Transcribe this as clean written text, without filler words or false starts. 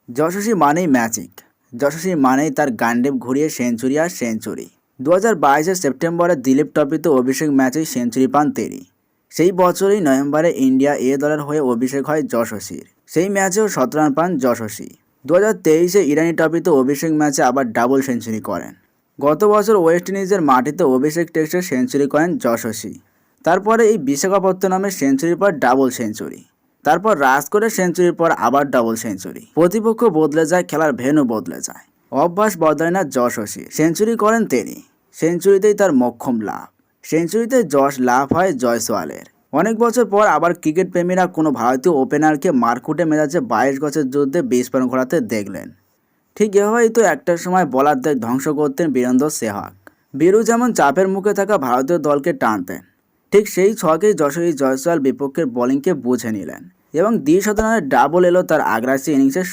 যশস্বী মানেই ম্যাজিক, যশস্বী মানেই তার গান্ডেপ ঘুরিয়ে সেঞ্চুরি আর সেঞ্চুরি। 2022-এর সেপ্টেম্বরে দিলীপ ট্রফিতে অভিষেক ম্যাচেই সেঞ্চুরি পান তিনি। সেই বছরই নভেম্বরে ইন্ডিয়া এ দলের হয়ে অভিষেক হয় যশস্বীর। সেই ম্যাচেও 17 রান পান যশস্বী। 2023-এ ইরানি ট্রফিতে অভিষেক ম্যাচে আবার ডাবল সেঞ্চুরি করেন। গত বছর ওয়েস্ট ইন্ডিজের মাটিতে অভিষেক টেস্টে সেঞ্চুরি করেন যশস্বী। তারপরে এই বিশাখাপত্তনমে সেঞ্চুরির পর ডাবল সেঞ্চুরি, তারপর রাজকোটের সেঞ্চুরির পর আবার ডাবল সেঞ্চুরি। প্রতিপক্ষ বদলে যায়, খেলার ভেন্যু বদলে যায়, অভ্যাস বদলায় না যশস্বী। সেঞ্চুরি করেন তিনি, সেঞ্চুরিতেই তার মোক্ষম লাভ। সেঞ্চুরিতে যশ লাভ হয় জয়সওয়ালের। অনেক বছর পর আবার ক্রিকেট প্রেমীরা কোনো ভারতীয় ওপেনারকে মারকুটে মেজাজে 22 গজের যুদ্ধে বিস্ফোরণ ঘটাতে দেখলেন। ঠিক এভাবেই তো একটা সময় বোলারদের ধ্বংস করতেন বীরেন্দ্র সেহওয়াগ। বীরু যেমন চাপের মুখে থাকা ভারতীয় দলকে টানতেন, ঠিক সেই ছকেই যশস্বী জয়সওয়াল বিপক্ষের বোলিংকে বুঝে নিলেন এবং দ্বিশতরানের ডাবল এলো তার আগ্রাসী ইনিংসের